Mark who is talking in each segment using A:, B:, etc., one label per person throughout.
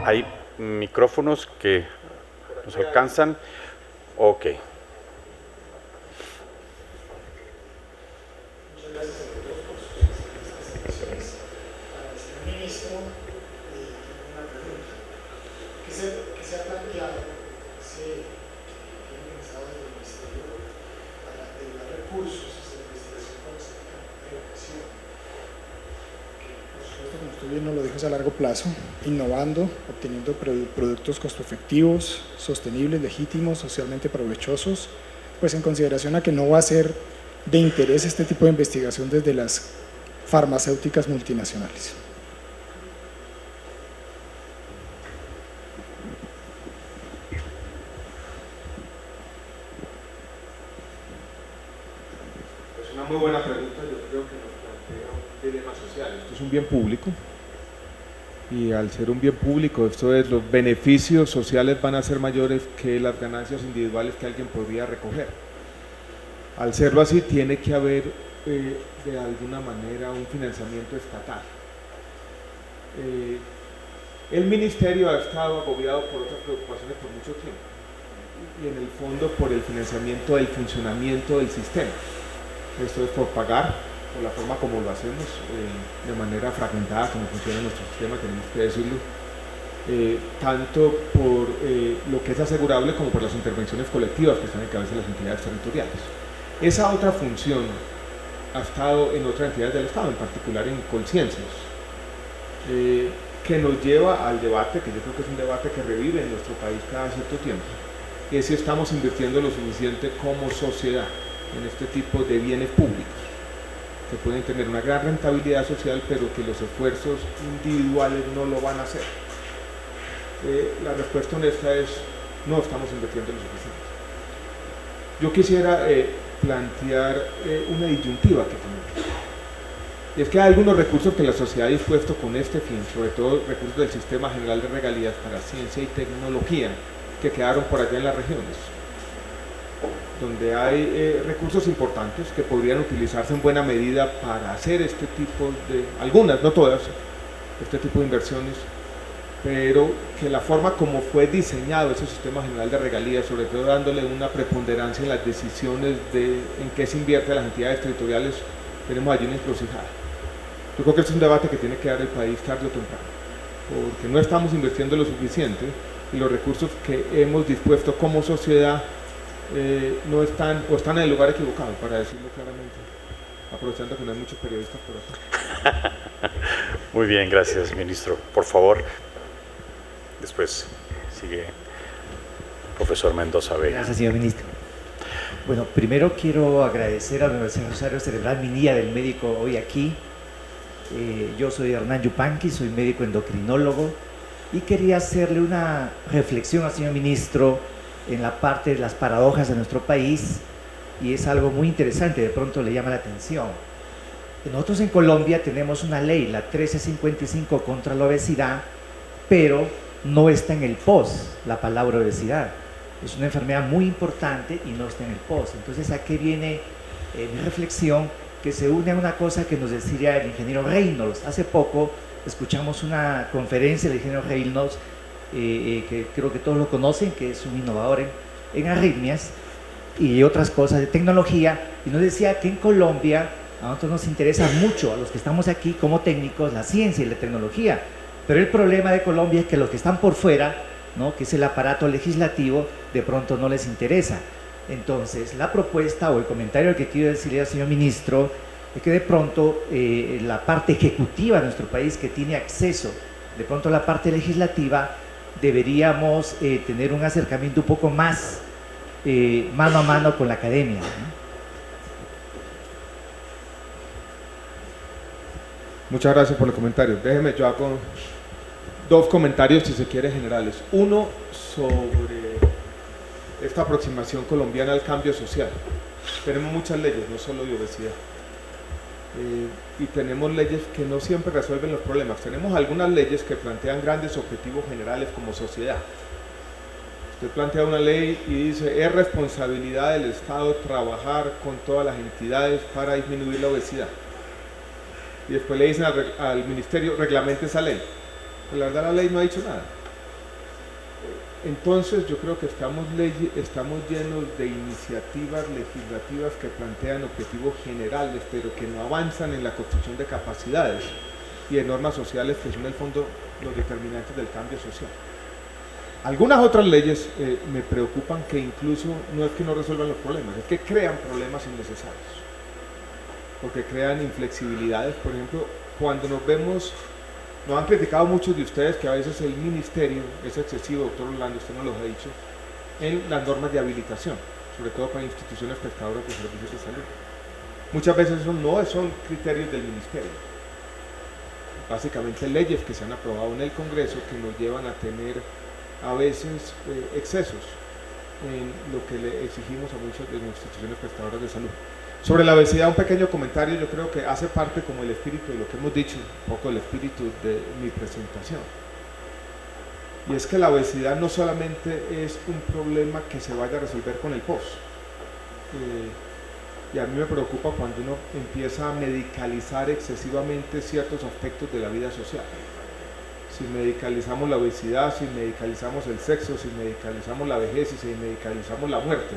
A: Hay micrófonos que nos alcanzan. Ok.
B: Muchas gracias a todos por sus excelentes presentaciones. Para el señor ministro, una pregunta. ¿Qué se ha planteado, tiene pensado desde el Ministerio para derivar recursos hacia la investigación farmacéutica de educación? Que, por supuesto, como usted bien nos lo dijo, es a largo plazo, innovando, obteniendo productos costo efectivos, sostenibles, legítimos, socialmente provechosos, pues en consideración a que no va a ser de interés este tipo de investigación desde las farmacéuticas multinacionales.
C: Es una muy buena pregunta, yo creo que nos plantea un dilema social. Esto es un bien público y al ser un bien público, esto es, los beneficios sociales van a ser mayores que las ganancias individuales que alguien podría recoger. Al serlo así, tiene que haber de alguna manera un financiamiento estatal. El ministerio ha estado agobiado por otras preocupaciones por mucho tiempo y en el fondo por el financiamiento del funcionamiento del sistema. Esto es por pagar, por la forma como lo hacemos, de manera fragmentada como funciona nuestro sistema, tenemos que decirlo, tanto por lo que es asegurable como por las intervenciones colectivas que están en cabeza de las entidades territoriales. Esa otra función ha estado en otras entidades del Estado, en particular en Colciencias, que nos lleva al debate, que yo creo que es un debate que revive en nuestro país cada cierto tiempo, es si estamos invirtiendo lo suficiente como sociedad en este tipo de bienes públicos, que pueden tener una gran rentabilidad social, pero que los esfuerzos individuales no lo van a hacer. La respuesta honesta es, no estamos invirtiendo lo suficiente. Yo quisiera plantear una disyuntiva que tenemos. Y es que hay algunos recursos que la sociedad ha dispuesto con este fin, sobre todo recursos del Sistema General de Regalías para Ciencia y Tecnología, que quedaron por allá en las regiones, donde hay recursos importantes que podrían utilizarse en buena medida para hacer este tipo de, algunas, no todas, este tipo de inversiones, pero que la forma como fue diseñado ese Sistema General de Regalías, sobre todo dándole una preponderancia en las decisiones de en qué se invierte a las entidades territoriales, tenemos allí una encrucijada. Yo creo que este es un debate que tiene que dar el país tarde o temprano, porque no estamos invirtiendo lo suficiente y los recursos que hemos dispuesto como sociedad no están, o están en el lugar equivocado, para decirlo claramente, aprovechando que no hay muchos periodistas por aquí.
A: Muy bien, gracias, ministro. Por favor, después sigue profesor Mendoza Vega.
D: Gracias, señor ministro. Bueno, primero quiero agradecer a la Universidad Rosario celebrar mi Día del Médico hoy aquí. Yo soy Hernán Yupanqui, soy médico endocrinólogo y quería hacerle una reflexión al señor ministro en la parte de las paradojas de nuestro país, y es algo muy interesante, de pronto le llama la atención. Nosotros en Colombia tenemos una ley, la 1355 contra la obesidad, pero no está en el POS la palabra obesidad. Es una enfermedad muy importante y no está en el POS. Entonces, ¿a qué viene mi reflexión? Que se une a una cosa que nos decía el ingeniero Reynolds. Hace poco escuchamos una conferencia del ingeniero Reynolds, que creo que todos lo conocen, que es un innovador en arritmias y otras cosas de tecnología, y nos decía que en Colombia a nosotros nos interesa mucho, a los que estamos aquí como técnicos, la ciencia y la tecnología, pero el problema de Colombia es que los que están por fuera, ¿no?, que es el aparato legislativo, de pronto no les interesa. Entonces, la propuesta o el comentario que quiero decirle al señor ministro es que de pronto la parte ejecutiva de nuestro país, que tiene acceso de pronto a la parte legislativa, deberíamos tener un acercamiento un poco más mano a mano con la academia, ¿no?
C: Muchas gracias por el comentario. Déjeme, yo hago dos comentarios, si se quiere, generales. Uno, sobre esta aproximación colombiana al cambio social. Tenemos muchas leyes, no solo de obesidad, y tenemos leyes que no siempre resuelven los problemas. Tenemos algunas leyes que plantean grandes objetivos generales como sociedad. Usted plantea una ley y dice, es responsabilidad del Estado trabajar con todas las entidades para disminuir la obesidad. Y después le dicen al ministerio, reglamente esa ley. Pues la verdad, la ley no ha dicho nada. Entonces yo creo que estamos llenos de iniciativas legislativas que plantean objetivos generales, pero que no avanzan en la construcción de capacidades y de normas sociales que son en el fondo los determinantes del cambio social. Algunas otras leyes me preocupan, que incluso no es que no resuelvan los problemas, es que crean problemas innecesarios, porque crean inflexibilidades. Por ejemplo, cuando nos han criticado muchos de ustedes que a veces el ministerio es excesivo, doctor Orlando, usted nos lo ha dicho, en las normas de habilitación, sobre todo para instituciones prestadoras de servicios de salud. Muchas veces eso no son criterios del ministerio, básicamente leyes que se han aprobado en el Congreso que nos llevan a tener a veces excesos en lo que le exigimos a muchas de las instituciones prestadoras de salud. Sobre la obesidad, un pequeño comentario. Yo creo que hace parte como el espíritu de lo que hemos dicho, un poco el espíritu de mi presentación. Y es que la obesidad no solamente es un problema que se vaya a resolver con el POS. Y a mí me preocupa cuando uno empieza a medicalizar excesivamente ciertos aspectos de la vida social. Si medicalizamos la obesidad, si medicalizamos el sexo, si medicalizamos la vejez y si medicalizamos la muerte,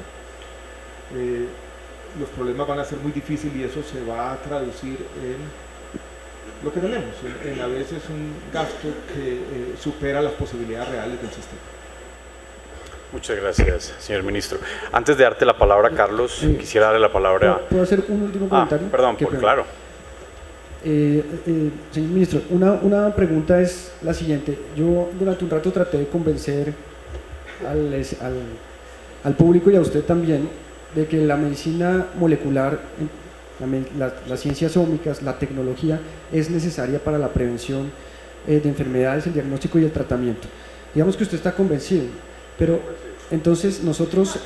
C: los problemas van a ser muy difíciles y eso se va a traducir en lo que tenemos, en a veces un gasto que supera las posibilidades reales del sistema.
A: Muchas gracias, señor ministro. Antes de darte la palabra, Carlos, quisiera darle la palabra...
E: ¿Puedo hacer un último comentario?
A: Perdón, claro.
E: Señor ministro, una pregunta es la siguiente. Yo durante un rato traté de convencer al público y a usted también de que la medicina molecular, las ciencias ómicas, la tecnología es necesaria para la prevención de enfermedades, el diagnóstico y el tratamiento. Digamos que usted está convencido, pero entonces nosotros,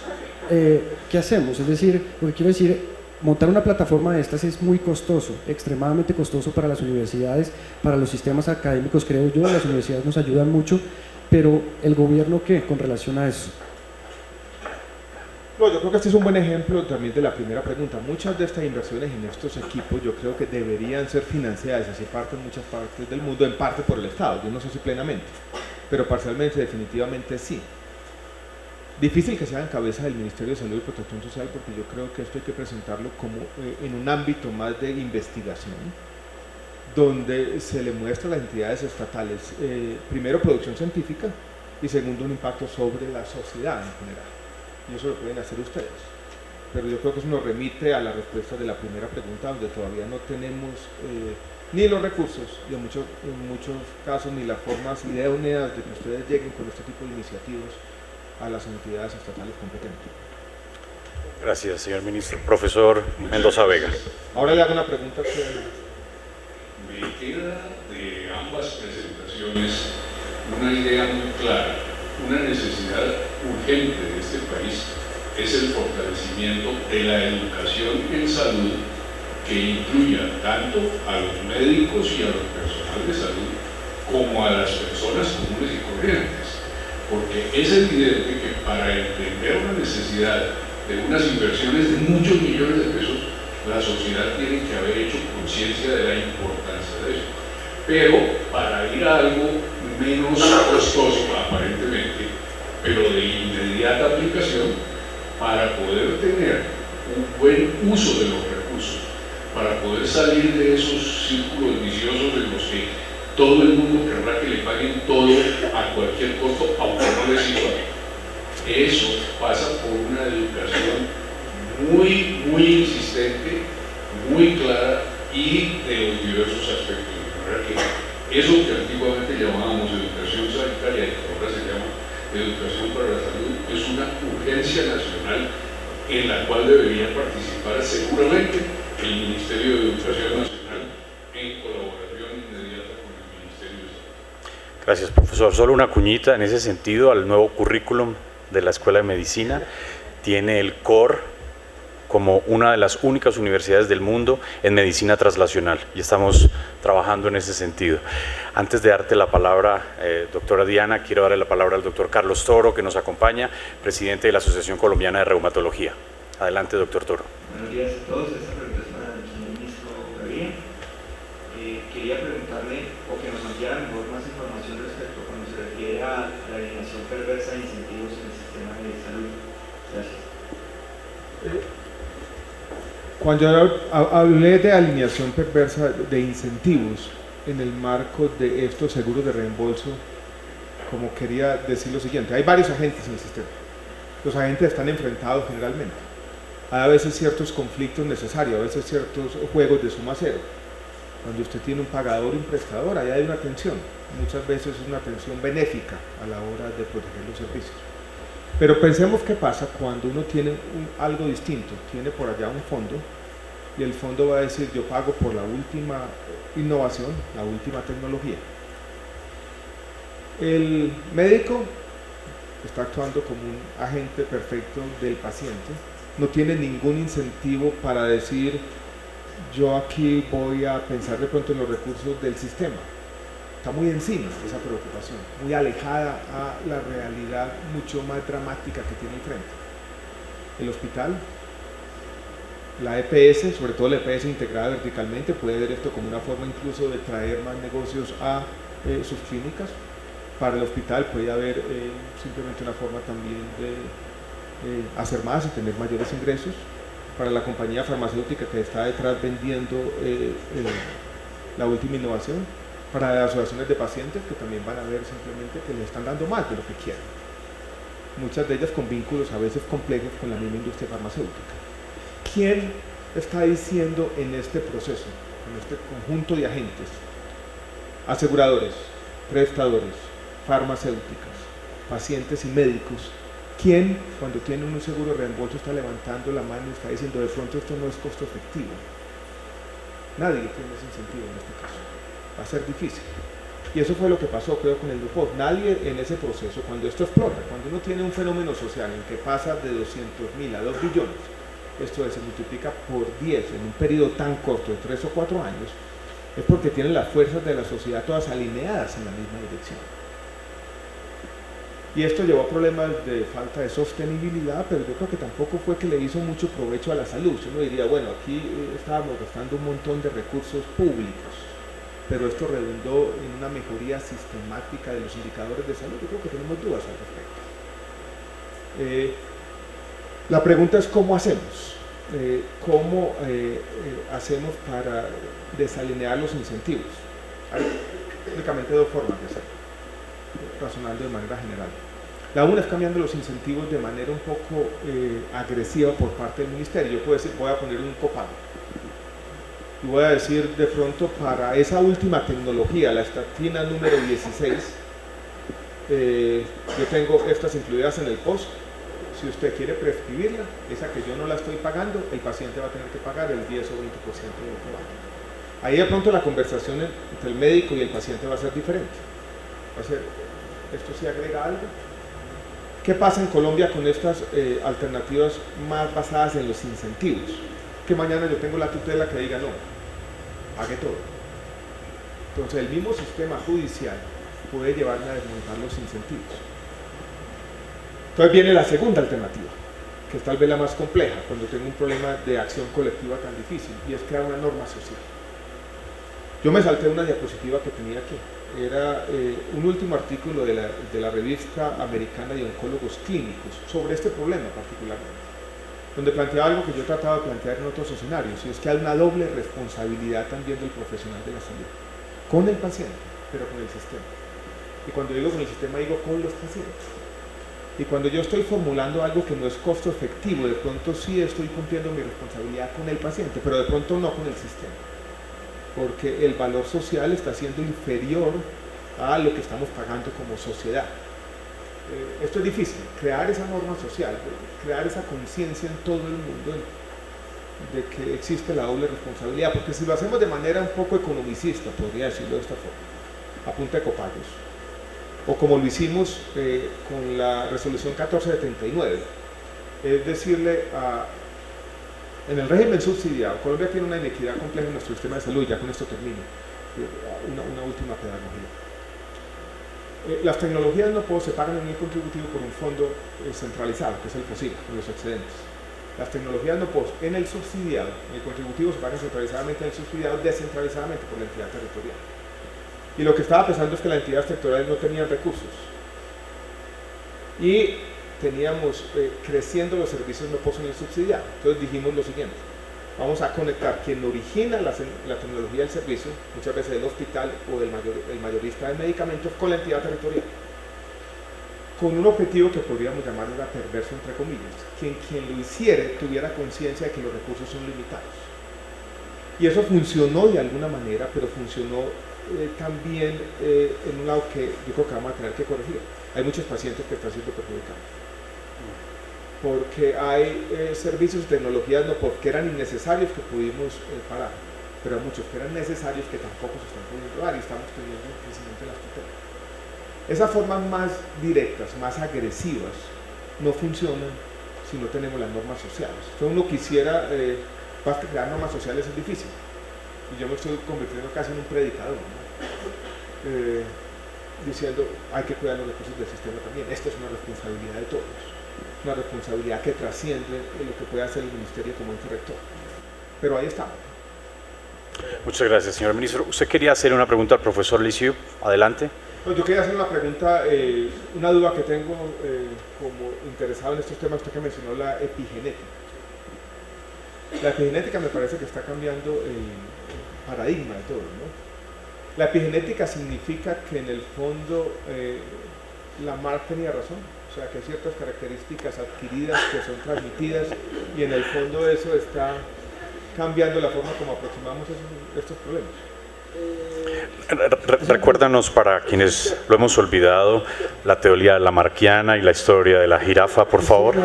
E: ¿qué hacemos? Es decir, lo que quiero decir, montar una plataforma de estas es muy costoso, extremadamente costoso para las universidades, para los sistemas académicos, creo yo. Las universidades nos ayudan mucho, pero ¿el gobierno qué con relación a eso?
C: No, yo creo que este es un buen ejemplo también de la primera pregunta. Muchas de estas inversiones en estos equipos yo creo que deberían ser financiadas así parte en muchas partes del mundo, en parte por el Estado. Yo no sé si plenamente, pero parcialmente definitivamente sí. Difícil que sea en cabeza del Ministerio de Salud y Protección Social, porque yo creo que esto hay que presentarlo como en un ámbito más de investigación, donde se le muestra a las entidades estatales, primero producción científica y segundo un impacto sobre la sociedad en general. Y eso lo pueden hacer ustedes. Pero yo creo que eso nos remite a la respuesta de la primera pregunta, donde todavía no tenemos ni los recursos y en muchos casos ni las formas idóneas de que ustedes lleguen con este tipo de iniciativas a las entidades estatales competentes.
A: Gracias, señor ministro. Profesor Mendoza Vega.
C: Ahora le hago una pregunta que...
F: Me queda de ambas presentaciones una idea muy clara. Una necesidad urgente de este país es el fortalecimiento de la educación en salud, que incluya tanto a los médicos y a los personal de salud como a las personas comunes y corrientes. Porque es evidente que para entender una necesidad de unas inversiones de muchos millones de pesos, la sociedad tiene que haber hecho conciencia de la importancia de eso. Pero para ir a algo menos costoso, aparentemente, pero de inmediata aplicación, para poder tener un buen uso de los recursos, para poder salir de esos círculos viciosos en los que todo el mundo querrá que le paguen todo a cualquier costo, aunque no les sirva. Eso pasa por una educación muy insistente, muy clara y de los diversos aspectos. De manera que eso que antiguamente llamábamos educación sanitaria y que ahora se llama educación para la salud es una urgencia nacional en la cual debería participar seguramente el Ministerio de Educación Nacional en colaboración inmediata con el Ministerio de Salud.
A: Gracias, profesor. Solo una cuñita en ese sentido al nuevo currículum de la Escuela de Medicina. Tiene el COR como una de las únicas universidades del mundo en medicina translacional y estamos trabajando en ese sentido. Antes de darte la palabra, doctora Diana, quiero darle la palabra al doctor Carlos Toro, que nos acompaña, presidente de la Asociación Colombiana de Reumatología. Adelante, doctor Toro.
G: Buenos días a todos. Esta pregunta es para el señor ministro Gabriel. quería preguntarle o que nos ampliara mejor más información respecto cuando se refiere a la alineación perversa de incentivos en el sistema de salud. Gracias.
C: Cuando hablé de alineación perversa de incentivos en el marco de estos seguros de reembolso, como quería decir lo siguiente, hay varios agentes en el sistema. Los agentes están enfrentados generalmente. Hay a veces ciertos conflictos necesarios, a veces ciertos juegos de suma cero. Cuando usted tiene un pagador y un prestador, ahí hay una tensión. Muchas veces es una tensión benéfica a la hora de proteger los servicios. Pero pensemos qué pasa cuando uno tiene algo distinto, tiene por allá un fondo y el fondo va a decir yo pago por la última innovación, la última tecnología. El médico está actuando como un agente perfecto del paciente, no tiene ningún incentivo para decir yo aquí voy a pensar de pronto en los recursos del sistema. Está muy encima de esa preocupación, muy alejada a la realidad mucho más dramática que tiene enfrente. El hospital, la EPS, sobre todo la EPS integrada verticalmente, puede ver esto como una forma incluso de traer más negocios a sus clínicas. Para el hospital puede haber simplemente una forma también de hacer más y tener mayores ingresos. Para la compañía farmacéutica que está detrás vendiendo la última innovación, para las asociaciones de pacientes que también van a ver simplemente que le están dando más de lo que quieren. Muchas de ellas con vínculos a veces complejos con la misma industria farmacéutica. ¿Quién está diciendo en este proceso, en este conjunto de agentes, aseguradores, prestadores, farmacéuticas, pacientes y médicos? ¿Quién, cuando tiene un seguro de reembolso, está levantando la mano y está diciendo de pronto esto no es costo efectivo? Nadie tiene ese incentivo en este caso. Va a ser difícil. Y eso fue lo que pasó, creo, con el DuPont. Nadie en ese proceso, cuando esto explota, cuando uno tiene un fenómeno social en que pasa de 200.000 a 2 billones, esto se multiplica por 10 en un periodo tan corto de 3 o 4 años, es porque tienen las fuerzas de la sociedad todas alineadas en la misma dirección. Y esto llevó a problemas de falta de sostenibilidad, pero yo creo que tampoco fue que le hizo mucho provecho a la salud. Uno diría, bueno, aquí estábamos gastando un montón de recursos públicos, pero esto redundó en una mejoría sistemática de los indicadores de salud. Yo creo que tenemos dudas al respecto. La pregunta es ¿cómo hacemos? ¿Cómo hacemos para desalinear los incentivos? Hay únicamente dos formas de hacerlo, razonando de manera general. La una es cambiando los incentivos de manera un poco agresiva por parte del ministerio. Yo puedo decir, voy a poner un copago. Y voy a decir de pronto para esa última tecnología, la estatina número 16, yo tengo estas incluidas en el post. Si usted quiere prescribirla, esa que yo no la estoy pagando, el paciente va a tener que pagar el 10 o 20% de lo que vale. Ahí de pronto la conversación entre el médico y el paciente va a ser diferente. Va a ser, ¿esto sí agrega algo? ¿Qué pasa en Colombia con estas alternativas más basadas en los incentivos? Que mañana yo tengo la tutela que diga no, pague todo. Entonces el mismo sistema judicial puede llevarme a desmontar los incentivos. Entonces viene la segunda alternativa, que es tal vez la más compleja, cuando tengo un problema de acción colectiva tan difícil, y es crear una norma social. Yo me salté una diapositiva que tenía aquí. Era un último artículo de la revista americana de oncólogos clínicos sobre este problema particularmente, donde planteaba algo que yo he tratado de plantear en otros escenarios, y es que hay una doble responsabilidad también del profesional de la salud, con el paciente, pero con el sistema. Y cuando digo con el sistema, digo con los pacientes. Y cuando yo estoy formulando algo que no es costo efectivo, de pronto sí estoy cumpliendo mi responsabilidad con el paciente, pero de pronto no con el sistema, porque el valor social está siendo inferior a lo que estamos pagando como sociedad. Esto es difícil, crear esa norma social, crear esa conciencia en todo el mundo de que existe la doble responsabilidad, porque si lo hacemos de manera un poco economicista, podría decirlo de esta forma, a punta de copagos, o como lo hicimos con la resolución 1479, es decirle en el régimen subsidiado, Colombia tiene una inequidad compleja en nuestro sistema de salud, ya con esto termino, una última pedagogía. Las tecnologías no se pagan en el contributivo por un fondo centralizado, que es el FOSIGA, con los excedentes. Las tecnologías no POS en el subsidiado, en el contributivo se pagan centralizadamente, en el subsidiado descentralizadamente por la entidad territorial. Y lo que estaba pensando es que las entidades territoriales no tenían recursos. Y teníamos creciendo los servicios no POS en el subsidiado. Entonces dijimos lo siguiente: vamos a conectar quien origina la tecnología del servicio, muchas veces el hospital o el mayorista de medicamentos, con la entidad territorial, con un objetivo que podríamos llamar una perverso, entre comillas, quien lo hiciera tuviera conciencia de que los recursos son limitados. Y eso funcionó de alguna manera, pero funcionó también en un lado que yo creo que vamos a tener que corregir. Hay muchos pacientes que están siendo perjudicados, porque hay servicios y tecnologías no POS que eran innecesarios que pudimos parar, pero hay muchos que eran necesarios que tampoco se están pudiendo dar y estamos teniendo un crecimiento de las tutelas. Esas formas más directas, más agresivas, no funcionan si no tenemos las normas sociales. Si uno quisiera crear normas sociales es difícil, y yo me estoy convirtiendo casi en un predicador, ¿no? Diciendo hay que cuidar los recursos del sistema también. Esta es una responsabilidad de todos, una responsabilidad que trasciende lo que puede hacer el ministerio como ente rector. Pero ahí estamos.
A: Muchas gracias, señor ministro. ¿Usted quería hacer una pregunta al profesor Lisieux? Adelante.
C: No, yo quería hacer una pregunta, una duda que tengo como interesado en estos temas, usted que mencionó la epigenética. La epigenética me parece que está cambiando el paradigma de todo, ¿no? La epigenética significa que en el fondo Lamarck tenía razón, o sea que hay ciertas características adquiridas que son transmitidas y en el fondo eso está cambiando la forma como aproximamos estos problemas.
A: Recuérdanos, para quienes lo hemos olvidado, la teoría lamarckiana y la historia de la jirafa, por favor.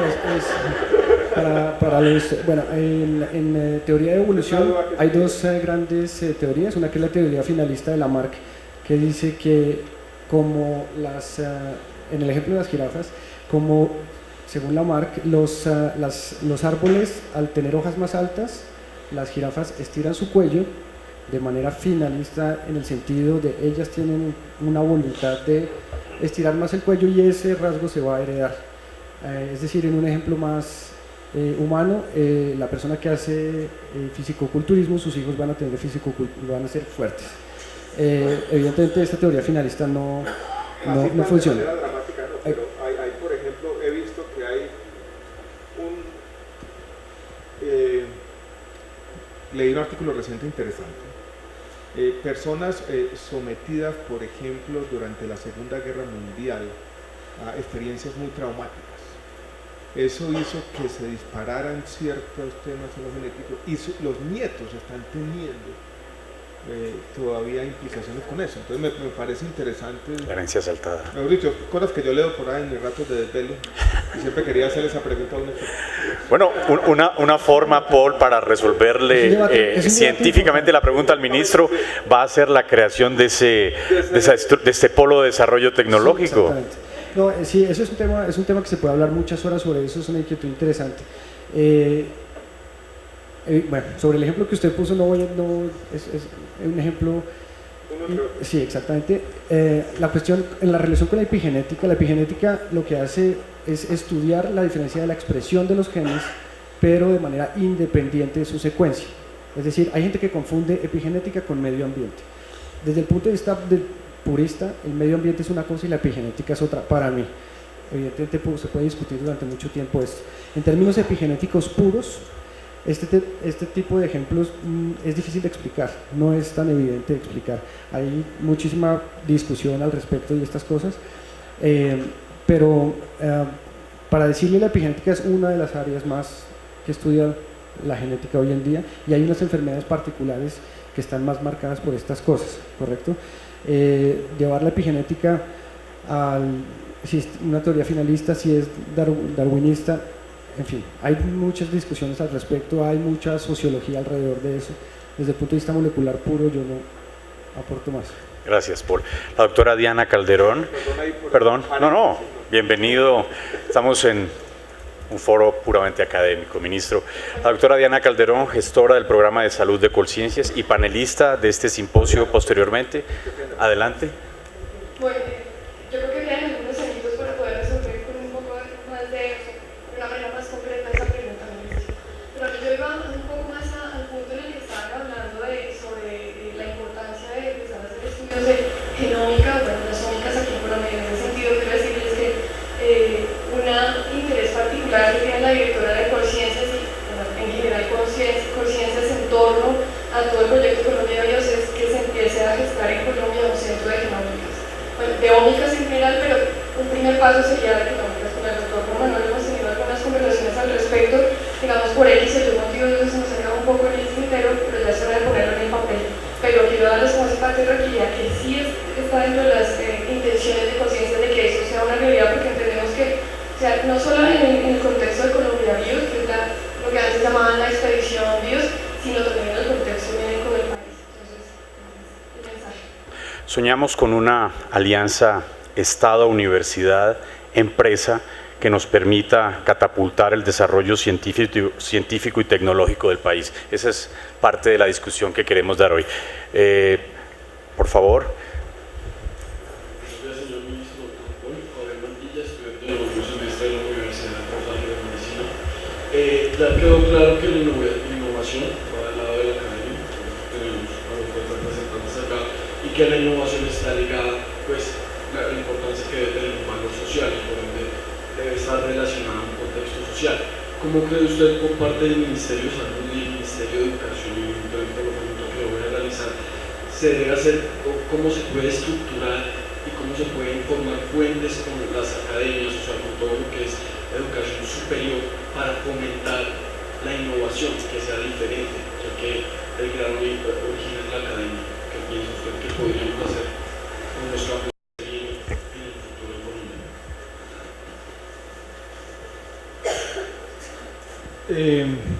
E: Bueno, en teoría de evolución hay dos grandes teorías. Una que es la teoría finalista de Lamarck, que dice que como en el ejemplo de las jirafas, como según Lamarck, los árboles al tener hojas más altas, las jirafas estiran su cuello de manera finalista, en el sentido de ellas tienen una voluntad de estirar más el cuello y ese rasgo se va a heredar. Es decir, en un ejemplo más humano, la persona que hace fisicoculturismo, sus hijos van a tener van a ser fuertes. Evidentemente esta teoría finalista no funciona.
C: Dramática, no, pero hay, por ejemplo, he visto que hay leí un artículo reciente interesante. Personas sometidas, por ejemplo, durante la Segunda Guerra Mundial a experiencias muy traumáticas. Eso hizo que se dispararan ciertos temas en lo genético y los nietos están teniendo todavía implicaciones con eso. Entonces me parece interesante.
A: La herencia saltada.
C: Mejor dicho, cosas que yo leo por ahí en mis ratos de desvelo y siempre quería hacer esa pregunta a un experto.
A: Bueno, una forma, Paul, para resolverle científicamente la pregunta al ministro va a ser la creación de este polo de desarrollo tecnológico.
E: Sí, no, sí, eso es un tema que se puede hablar muchas horas sobre eso, es una inquietud interesante. Bueno, sobre el ejemplo que usted puso, es un ejemplo. Sí, exactamente. La cuestión en la relación con la epigenética lo que hace es estudiar la diferencia de la expresión de los genes, pero de manera independiente de su secuencia. Es decir, hay gente que confunde epigenética con medio ambiente. Desde el punto de vista purista, el medio ambiente es una cosa y la epigenética es otra, para mí. Evidentemente se puede discutir durante mucho tiempo esto. En términos epigenéticos puros, este tipo de ejemplos es difícil de explicar, no es tan evidente de explicar. Hay muchísima discusión al respecto de estas cosas, pero para decirle, la epigenética es una de las áreas más que estudia la genética hoy en día, y hay unas enfermedades particulares que están más marcadas por estas cosas, ¿correcto? Llevar la epigenética si es una teoría finalista, si es darwinista, en fin, hay muchas discusiones al respecto, hay mucha sociología alrededor de eso. Desde el punto de vista molecular puro, yo no aporto más.
A: Gracias, Paul. La doctora Diana Calderón. Perdón, no, bienvenido. Estamos en un foro puramente académico, ministro. La doctora Diana Calderón, gestora del programa de salud de Colciencias y panelista de este simposio posteriormente. Adelante.
H: Bueno, yo creo que vienen algunos ejemplos para poder resolver con un poco más de una manera más concreta esa pregunta, ministro. buen paso sería la económica. Con el doctor Juan Manuel hemos tenido algunas conversaciones al respecto, digamos por X o Y motivos, se nos saca un poco en el tintero, pero ya es hora de ponerlo en el papel. Pero quiero darles como ese parte de tranquilidad que sí está dentro de las intenciones de conciencia de que eso sea una realidad, porque entendemos que, o sea, no solo en el contexto de Colombia BIOS, que es lo que antes llamaban la expedición BIOS, sino también en el contexto con el país. Entonces, el mensaje.
A: Soñamos con una alianza Estado, universidad, empresa que nos permita catapultar el desarrollo científico y tecnológico del país. Esa es parte de la discusión que queremos dar hoy. Por favor.
I: Gracias, señor ministro, doctor Paul. Abel Mantilla, estudiante de noveno semestre de la Universidad Rosario de Medicina. Ya quedó claro que la innovación va al lado de la academia, tenemos a los dos representantes acá, y que la innovación está ligada, pues, la importancia que debe tener un valor social y por ende debe estar relacionada a un contexto social. ¿Cómo cree usted por parte del Ministerio de Salud y el Ministerio de Educación y el pregunta que lo voy a realizar se debe hacer, cómo se puede estructurar y cómo se puede informar fuentes con las academias, o sea, con todo lo que es educación superior para fomentar la innovación, que sea diferente, ya que el gran origen es la academia? ¿Qué piensa usted que podríamos hacer con nuestra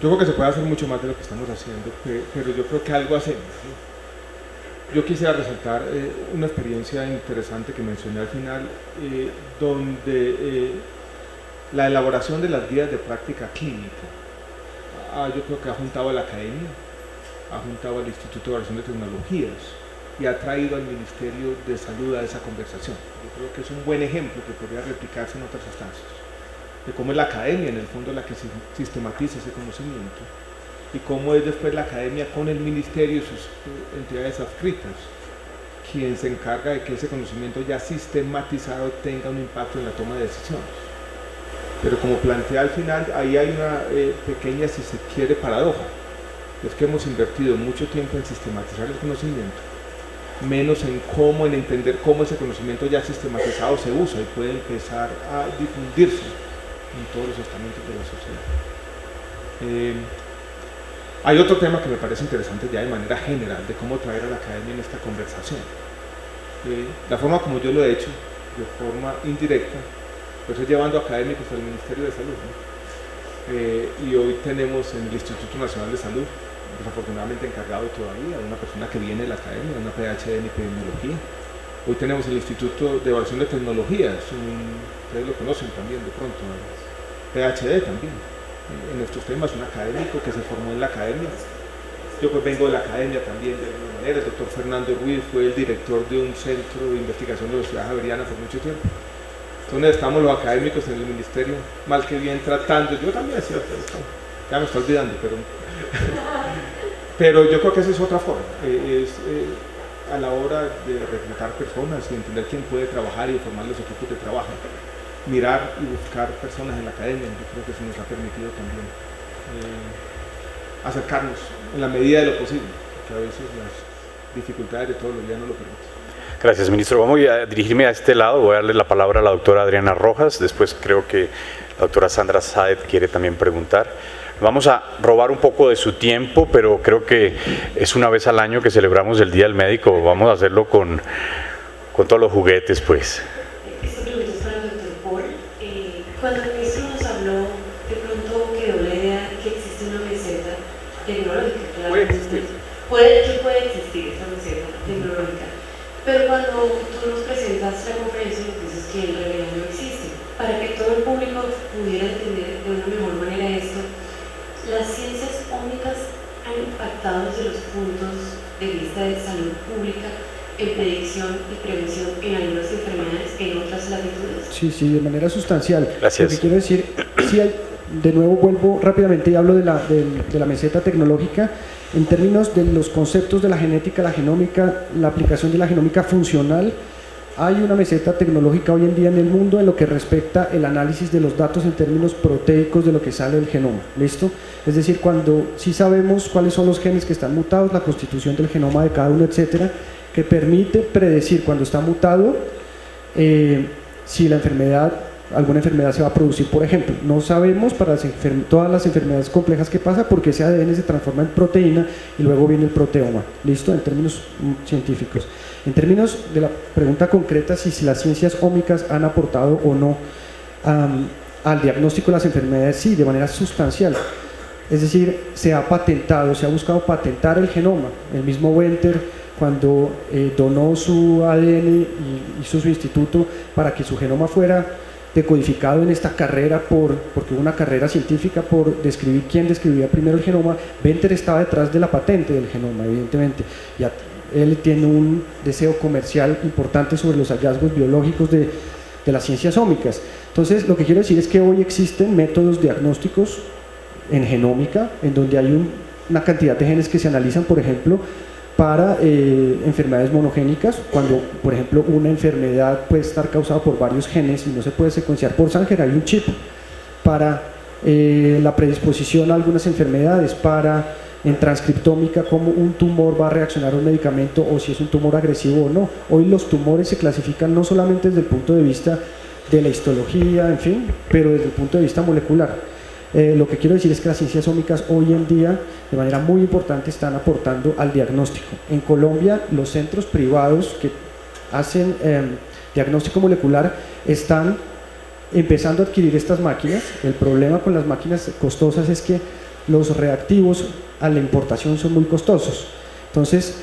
C: yo creo que se puede hacer mucho más de lo que estamos haciendo, pero yo creo que algo hacemos, ¿no? Yo quisiera resaltar una experiencia interesante que mencioné al final, donde la elaboración de las guías de práctica clínica, yo creo que ha juntado a la academia, ha juntado al Instituto de Evaluación de Tecnologías y ha traído al Ministerio de Salud a esa conversación. Yo creo que es un buen ejemplo que podría replicarse en otras instancias, de cómo es la academia en el fondo la que sistematiza ese conocimiento y cómo es después la academia con el ministerio y sus entidades adscritas quien se encarga de que ese conocimiento ya sistematizado tenga un impacto en la toma de decisiones. Pero como plantea al final, ahí hay una pequeña, si se quiere, paradoja. Es que hemos invertido mucho tiempo en sistematizar el conocimiento, menos en entender cómo ese conocimiento ya sistematizado se usa y puede empezar a difundirse en todos los estamentos de la sociedad. Hay otro tema que me parece interesante ya de manera general, de cómo traer a la academia en esta conversación. La forma como yo lo he hecho, de forma indirecta, pues es llevando académicos al Ministerio de Salud, ¿no? Y hoy tenemos en el Instituto Nacional de Salud, desafortunadamente encargado todavía, una persona que viene de la academia, una PhD en epidemiología. Hoy tenemos el Instituto de Evaluación de Tecnologías, ustedes lo conocen también de pronto, PhD también, en estos temas, un académico que se formó en la academia. Yo pues vengo de la academia también de alguna manera. El doctor Fernando Ruiz fue el director de un centro de investigación de la Universidad Javeriana por mucho tiempo. Entonces estamos los académicos en el ministerio, mal que bien tratando, yo también, ¿cierto? Ya me estoy olvidando, pero yo creo que esa es otra forma, a la hora de reclutar personas y entender quién puede trabajar y formar los equipos de trabajo, mirar y buscar personas en la academia. Yo creo que eso nos ha permitido también acercarnos en la medida de lo posible, porque a veces las dificultades de todos los días no lo permiten.
A: Gracias, ministro. Vamos a dirigirme a este lado, voy a darle la palabra a la doctora Adriana Rojas, después creo que la doctora Sandra Saed quiere también preguntar. Vamos a robar un poco de su tiempo, pero creo que es una vez al año que celebramos el Día del Médico, vamos a hacerlo con todos los juguetes, pues.
J: Esta pregunta es para el doctor Paul. Cuando el ministro nos habló, de pronto quedó la idea que existe una meseta tecnológica. Claro, puede existir esa meseta tecnológica. Pero cuando tú nos presentas la conferencia, nos dices que en realidad no existe. Para que todo el público pudiera entender de una mejor manera esto, las ciencias ómicas han impactado desde los puntos de vista de salud pública en predicción y prevención en algunas enfermedades, en otras latitudes.
E: Sí, de manera sustancial.
A: Gracias.
E: Lo que quiero decir, sí hay, de nuevo vuelvo rápidamente y hablo de la meseta tecnológica. En términos de los conceptos de la genética, la genómica, la aplicación de la genómica funcional, hay una meseta tecnológica hoy en día en el mundo en lo que respecta el análisis de los datos en términos proteicos de lo que sale del genoma. ¿Listo? Es decir, cuando sí sabemos cuáles son los genes que están mutados, la constitución del genoma de cada uno, etcétera, que permite predecir cuando está mutado si la enfermedad, alguna enfermedad se va a producir, por ejemplo. No sabemos para todas las enfermedades complejas qué pasa, porque ese ADN se transforma en proteína y luego viene el proteoma. ¿Listo? En términos científicos. En términos de la pregunta concreta, si las ciencias ómicas han aportado o no al diagnóstico de las enfermedades, sí, de manera sustancial. Es decir, se ha buscado patentar el genoma. El mismo Venter, cuando donó su ADN y hizo su instituto para que su genoma fuera decodificado en esta carrera, porque hubo una carrera científica por describir quién describía primero el genoma, Venter estaba detrás de la patente del genoma, evidentemente. Ya él tiene un deseo comercial importante sobre los hallazgos biológicos de las ciencias ómicas. Entonces, lo que quiero decir es que hoy existen métodos diagnósticos en genómica, en donde hay una cantidad de genes que se analizan, por ejemplo, para enfermedades monogénicas, cuando, por ejemplo, una enfermedad puede estar causada por varios genes y no se puede secuenciar por Sanger, hay un chip para la predisposición a algunas enfermedades, para en transcriptómica cómo un tumor va a reaccionar a un medicamento o si es un tumor agresivo o no. Hoy los tumores se clasifican no solamente desde el punto de vista de la histología, en fin, pero desde el punto de vista molecular. Lo que quiero decir es que las ciencias ómicas hoy en día de manera muy importante están aportando al diagnóstico. En Colombia los centros privados que hacen diagnóstico molecular están empezando a adquirir estas máquinas. El problema con las máquinas costosas es que los reactivos a la importación son muy costosos. Entonces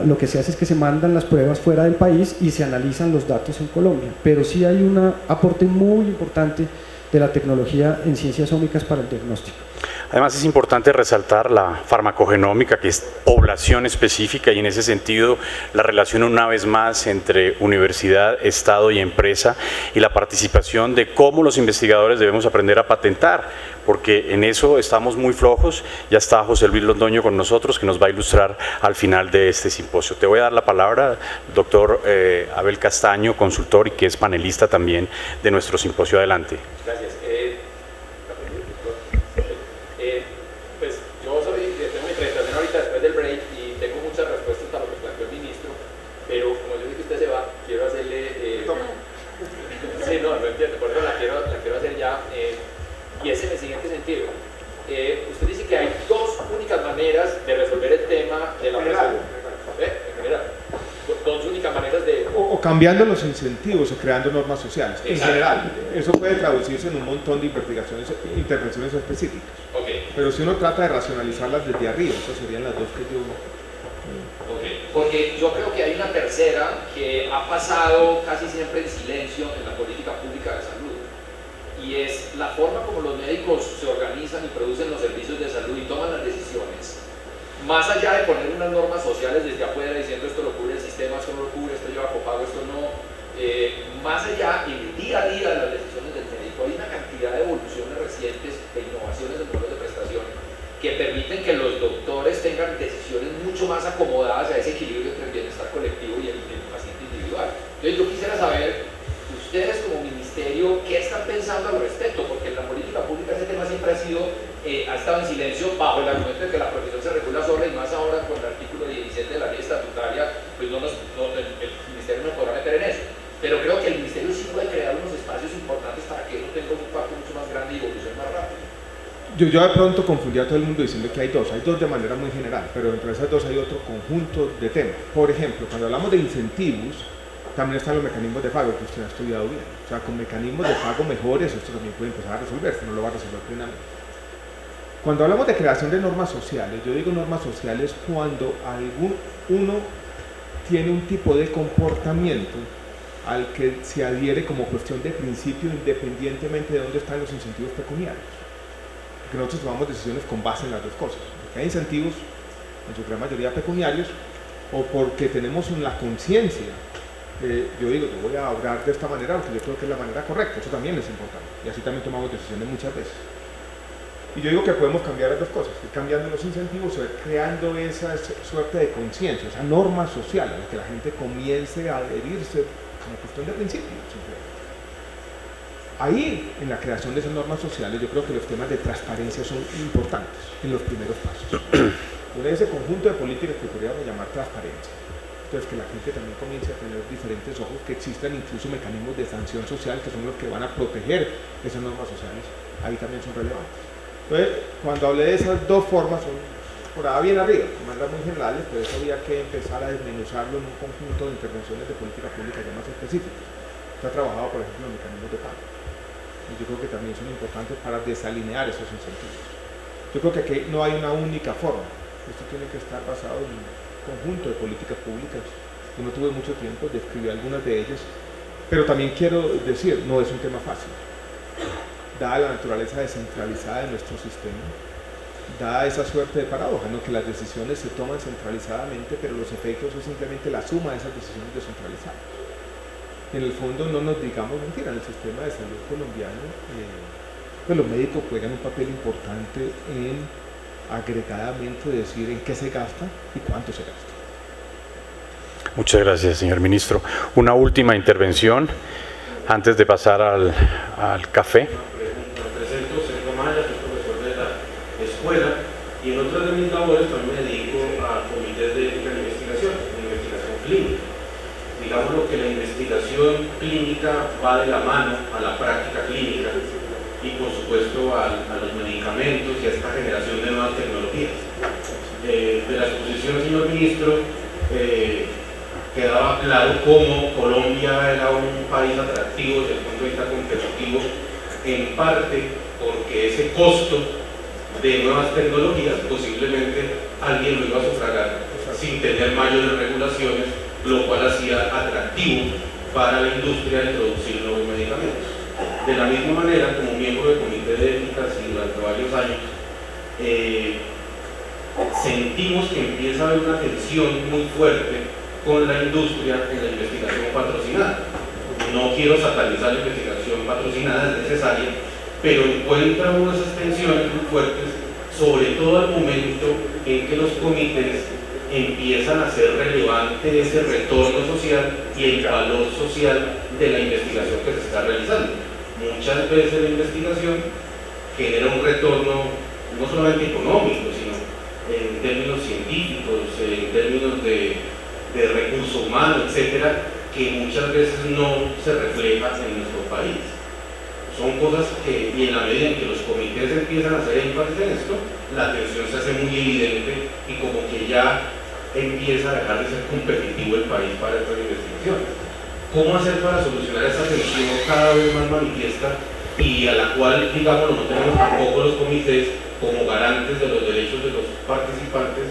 E: lo que se hace es que se mandan las pruebas fuera del país y se analizan los datos en Colombia, pero sí hay un aporte muy importante de la tecnología en ciencias ómicas para el diagnóstico.
A: Además es importante resaltar la farmacogenómica, que es población específica, y en ese sentido la relación una vez más entre universidad, Estado y empresa, y la participación de cómo los investigadores debemos aprender a patentar, porque en eso estamos muy flojos. Ya está José Luis Londoño con nosotros, que nos va a ilustrar al final de este simposio. Te voy a dar la palabra, doctor Abel Castaño, consultor y que es panelista también de nuestro simposio. Adelante.
K: Gracias. Pues yo tengo mi presentación ahorita después del break y tengo muchas respuestas para lo que planteó el ministro, pero como yo sé que usted se va, quiero hacerle... sí, no entiendo, por eso la quiero hacer ya, y es en el siguiente sentido. Usted dice que hay dos únicas maneras de resolver el tema de la presión. En general. Dos únicas maneras de...
C: O cambiando los incentivos o creando normas sociales. En general, eso puede traducirse en un montón de intervenciones específicas.
K: Okay.
C: Pero si uno trata de racionalizarlas desde arriba, esas serían las dos que yo...
K: Porque yo creo que hay una tercera que ha pasado casi siempre en silencio en la política pública de salud, y es la forma como los médicos se organizan y producen los servicios de salud y toman las decisiones, más allá de poner unas normas sociales desde afuera diciendo esto lo cubre el sistema, esto no lo cubre, esto lleva copago, esto no, más allá en el día a día de las decisiones del médico hay una cantidad de evoluciones recientes, de innovaciones en modelos de prestación que permiten que los doctores tengan decisiones mucho más acomodadas a ese equilibrio entre el bienestar colectivo y el paciente individual. Entonces yo quisiera saber, ustedes como ministerio, ¿qué están pensando al respecto? Porque en la política pública ese tema siempre ha estado en silencio bajo el argumento de que la profesión se regula sola, y más ahora con el artículo 17 de la ley estatutaria, pues el ministerio no podrá meter en eso. Pero creo que el ministerio sí puede crear unos espacios importantes para que eso tenga un impacto mucho más grande y evolución más rápido.
C: Yo de pronto confundí a todo el mundo diciendo que hay dos de manera muy general, pero entre esas dos hay otro conjunto de temas. Por ejemplo, cuando hablamos de incentivos, también están los mecanismos de pago que usted ha estudiado bien. O sea, con mecanismos de pago mejores, esto también puede empezar a resolverse, no lo va a resolver plenamente. Cuando hablamos de creación de normas sociales, yo digo normas sociales cuando uno tiene un tipo de comportamiento al que se adhiere como cuestión de principio independientemente de dónde están los incentivos pecuniarios. Que nosotros tomamos decisiones con base en las dos cosas, porque hay incentivos, en su gran mayoría pecuniarios, o porque tenemos la conciencia. Yo digo, yo voy a obrar de esta manera porque yo creo que es la manera correcta, eso también es importante, y así también tomamos decisiones muchas veces. Y yo digo que podemos cambiar las dos cosas, ir cambiando los incentivos, creando esa suerte de conciencia, esa norma social, en la que la gente comience a adherirse como cuestión de principio, simplemente. Ahí, en la creación de esas normas sociales, yo creo que los temas de transparencia son importantes en los primeros pasos. Por ese conjunto de políticas que podríamos llamar transparencia. Entonces que la gente también comience a tener diferentes ojos, que existan incluso mecanismos de sanción social que son los que van a proteger esas normas sociales, ahí también son relevantes. Entonces, cuando hablé de esas dos formas, son por ahí bien arriba, de maneras muy generales, pero eso había que empezar a desmenuzarlo en un conjunto de intervenciones de política pública ya más específicas. Se ha trabajado, por ejemplo, en mecanismos de pago. Y yo creo que también son importantes para desalinear esos incentivos. Yo creo que aquí no hay una única forma. Esto tiene que estar basado en un conjunto de políticas públicas. Yo no tuve mucho tiempo, describí algunas de ellas, pero también quiero decir, no es un tema fácil. Dada la naturaleza descentralizada de nuestro sistema, dada esa suerte de paradoja, ¿no? Que las decisiones se toman centralizadamente, pero los efectos son simplemente la suma de esas decisiones descentralizadas. En el fondo, no nos digamos mentira, en el sistema de salud colombiano, pues los médicos juegan un papel importante en agregadamente decir en qué se gasta y cuánto se gasta.
A: Muchas gracias, señor ministro. Una última intervención antes de pasar al café.
L: Me presento, Sergio Maya, soy profesor de la escuela y en otras de mis labores también me dedico a comités de ética en investigación clínica. Digamos que la investigación clínica va de la mano a la práctica clínica y por supuesto a los medicamentos y a esta generación de nuevas tecnologías. De la exposición, señor ministro, quedaba claro cómo Colombia era un país atractivo desde el punto de vista competitivo, en parte porque ese costo de nuevas tecnologías posiblemente alguien lo iba a sufragar sin tener mayores regulaciones, lo cual hacía atractivo para la industria de introducir nuevos medicamentos. De la misma manera, como miembro del Comité de Éticas y durante varios años, sentimos que empieza a haber una tensión muy fuerte con la industria en la investigación patrocinada. No quiero satanizar la investigación patrocinada, es necesaria, pero encuentra unas tensiones muy fuertes, sobre todo al momento en que los comités empiezan a hacer relevante ese retorno social y el valor social de la investigación que se está realizando. Muchas veces la investigación genera un retorno no solamente económico, sino en términos científicos, en términos de recurso humano, etcétera, que muchas veces no se refleja en nuestro país. Son cosas que, y en la medida en que los comités empiezan a hacer énfasis en esto, la tensión se hace muy evidente y como que ya empieza a dejar de ser competitivo el país para estas investigaciones. ¿Cómo hacer para solucionar esa tensión cada vez más manifiesta y a la cual, digamos, no tenemos tampoco los comités como garantes de los derechos de los participantes,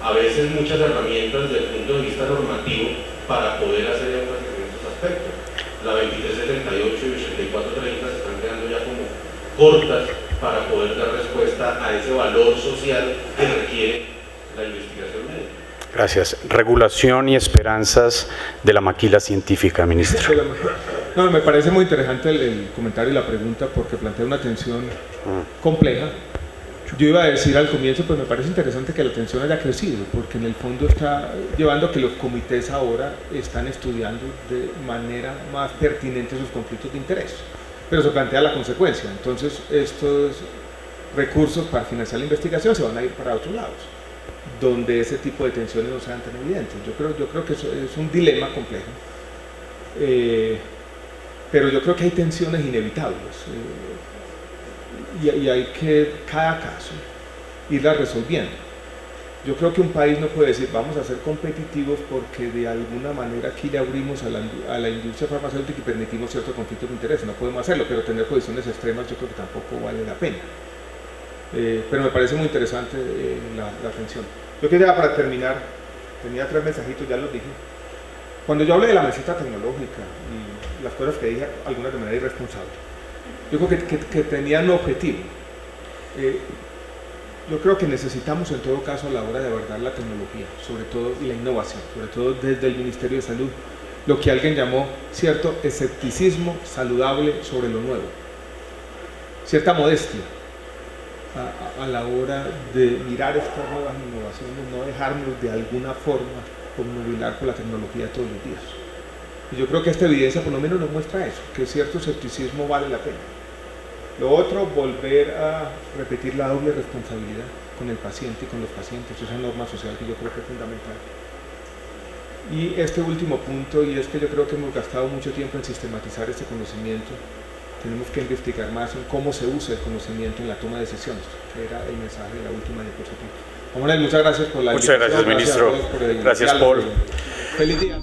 L: a veces muchas herramientas desde el punto de vista normativo para poder hacer énfasis en estos aspectos? La 2378 y 8430 se están quedando ya como cortas para poder dar respuesta a ese valor social que requiere la investigación médica.
A: Gracias. Regulación y esperanzas de la maquila científica, ministro.
C: No, me parece muy interesante el comentario y la pregunta porque plantea una tensión compleja. Yo iba a decir al comienzo, pues me parece interesante que la tensión haya crecido, porque en el fondo está llevando a que los comités ahora están estudiando de manera más pertinente sus conflictos de interés. Pero se plantea la consecuencia, entonces estos recursos para financiar la investigación se van a ir para otros lados, donde ese tipo de tensiones no sean tan evidentes. Yo creo que eso es un dilema complejo, pero yo creo que hay tensiones inevitables. Y hay que, cada caso, irla resolviendo. Yo creo que un país no puede decir vamos a ser competitivos porque de alguna manera aquí le abrimos a la industria farmacéutica y permitimos ciertos conflictos de interés. No podemos hacerlo, pero tener posiciones extremas yo creo que tampoco vale la pena. Pero me parece muy interesante la atención. Yo quería, para terminar, tenía 3 mensajitos, ya los dije. Cuando yo hablé de la meseta tecnológica y las cosas que dije, algunas de manera irresponsable, yo creo que tenían un objetivo. Yo creo que necesitamos en todo caso a la hora de abordar la tecnología, sobre todo, y la innovación, sobre todo desde el Ministerio de Salud, lo que alguien llamó cierto escepticismo saludable sobre lo nuevo, cierta modestia a la hora de mirar estas nuevas innovaciones, no dejarnos de alguna forma obnubilar por la tecnología todos los días. Y yo creo que esta evidencia por lo menos nos muestra eso, que cierto escepticismo vale la pena. Lo otro, volver a repetir la doble responsabilidad con el paciente y con los pacientes, esa norma social que yo creo que es fundamental. Y este último punto, y es que yo creo que hemos gastado mucho tiempo en sistematizar este conocimiento, tenemos que investigar más en cómo se usa el conocimiento en la toma de decisiones, que era el mensaje de la última diapositiva. Muchas gracias por la invitación.
A: Muchas gracias, ministro.
C: Gracias,
A: gracias, Paul.
C: Feliz día.